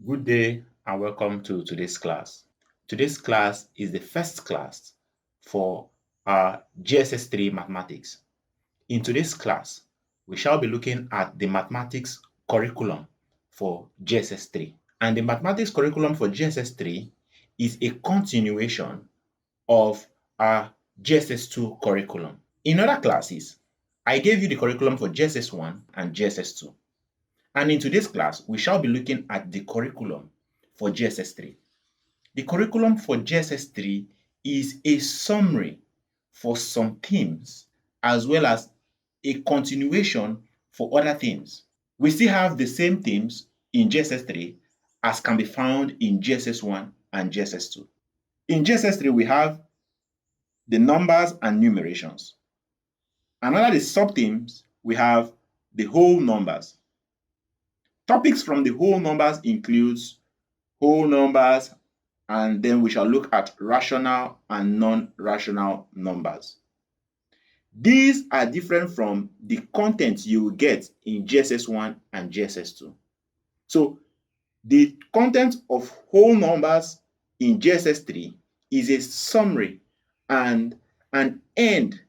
Good day and welcome to today's class. Today's class is the first class for our Jss3 Mathematics. In today's class, we shall be looking at the mathematics curriculum for GSS3. And the mathematics curriculum for GSS3 is a continuation of our GSS2 curriculum. In other classes, I gave you the curriculum for GSS1 and GSS2. And in today's class, we shall be looking at the curriculum for GSS3. The curriculum for GSS3 is a summary for some themes as well as a continuation for other themes. We still have the same themes in GSS3 as can be found in GSS1 and GSS2. In GSS3, we have the numbers and numerations. And under the sub-themes, we have the whole numbers. Topics from the whole numbers includes whole numbers, and then we shall look at rational and non-rational numbers. These are different from the content you will get in GSS1 and GSS2. So the content of whole numbers in GSS3 is a summary and an end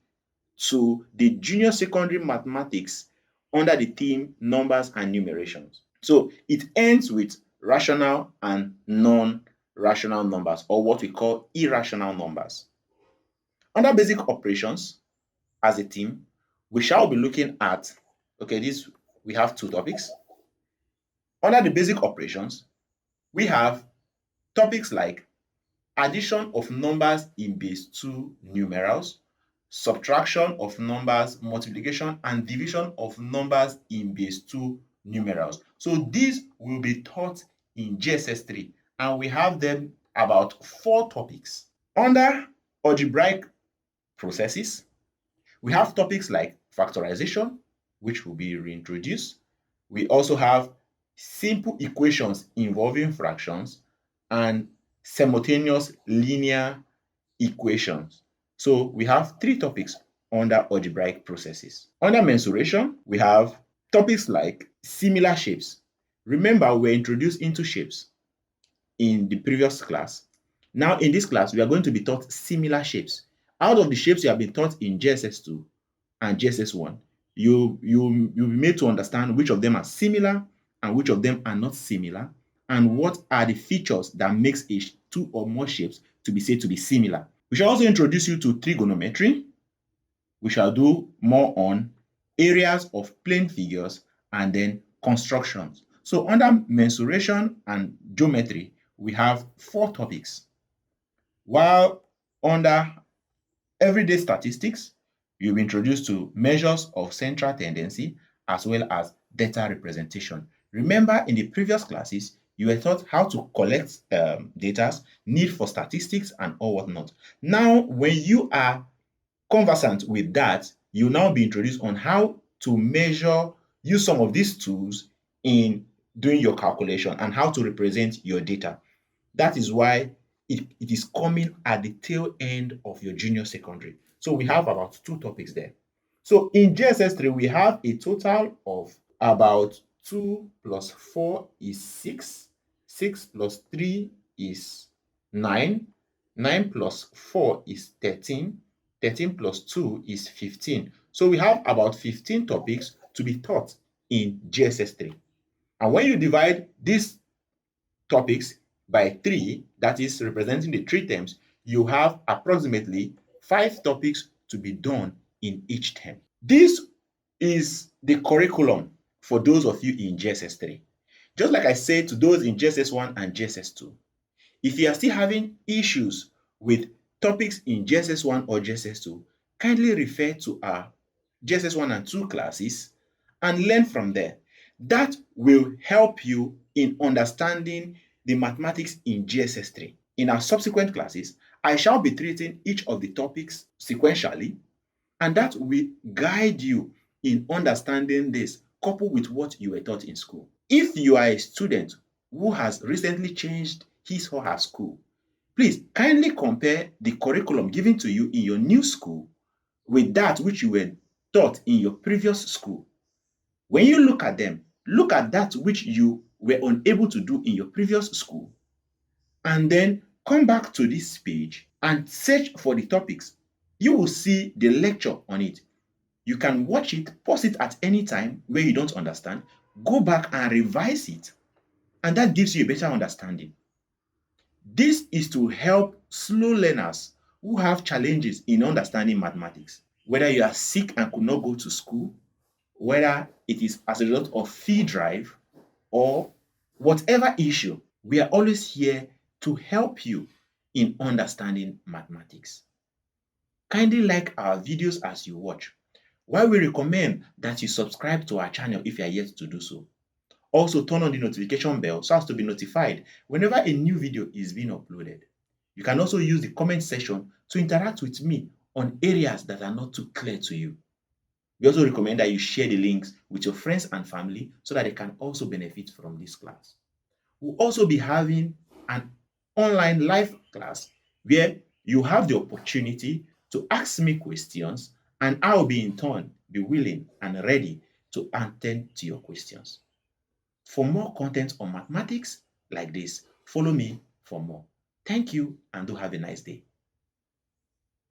to the junior secondary mathematics under the theme numbers and numerations. So it ends with rational and non-rational numbers, or what we call irrational numbers. Under basic operations as a team, we shall be looking at, we have two topics. Under the basic operations, we have topics like addition of numbers in base 2 numerals, subtraction of numbers, multiplication and division of numbers in base 2 numerals. So these will be taught in GSS3 and we have them about 4 topics. Under algebraic processes, we have topics like factorization, which will be reintroduced. We also have simple equations involving fractions and simultaneous linear equations. So we have 3 topics under algebraic processes. Under mensuration, we have topics like similar shapes. Remember, we're introduced into shapes in the previous class. Now in this class, we are going to be taught similar shapes. Out of the shapes you have been taught in GSS2 and GSS1, you'll be made to understand which of them are similar and which of them are not similar, and what are the features that makes a 2 or more shapes to be said to be similar. We shall also introduce you to trigonometry. We shall do more on areas of plane figures and then constructions. So under mensuration and geometry, we have 4 topics. While under everyday statistics, you'll be introduced to measures of central tendency as well as data representation. Remember, in the previous classes, you were taught how to collect data, need for statistics and all whatnot. Now, when you are conversant with that, you'll now be introduced on how to measure, use some of these tools in doing your calculation and how to represent your data. That is why it is coming at the tail end of your junior secondary. So we have about 2 topics there. So in GSS3, we have a total of about 2 plus 4 is 6, 6 plus 3 is 9, 9 plus 4 is 13, 13 plus 2 is 15. So we have about 15 topics to be taught in GSS3. And when you divide these topics by 3, that is representing the 3 terms, you have approximately 5 topics to be done in each term. This is the curriculum for those of you in GSS3. Just like I said to those in GSS1 and GSS2, if you are still having issues with topics in GSS1 or GSS2, kindly refer to our GSS1 and 2 classes and learn from there. That will help you in understanding the mathematics in GSS3. In our subsequent classes, I shall be treating each of the topics sequentially, and that will guide you in understanding this, coupled with what you were taught in school. If you are a student who has recently changed his or her school, please kindly compare the curriculum given to you in your new school with that which you were taught in your previous school. When you look at them, look at that which you were unable to do in your previous school, and then come back to this page and search for the topics. You will see the lecture on it. You can watch it, pause it at any time where you don't understand, go back and revise it, and that gives you a better understanding. This is to help slow learners who have challenges in understanding mathematics. Whether you are sick and could not go to school, whether it is as a result of fee drive or whatever issue, we are always here to help you in understanding mathematics. Kindly like our videos as you watch, while we recommend that you subscribe to our channel if you are yet to do so. Also, turn on the notification bell so as to be notified whenever a new video is being uploaded. You can also use the comment section to interact with me on areas that are not too clear to you. We also recommend that you share the links with your friends and family so that they can also benefit from this class. We'll also be having an online live class where you have the opportunity to ask me questions, and I'll be in turn be willing and ready to attend to your questions. For more content on mathematics like this, follow me for more. Thank you and do have a nice day.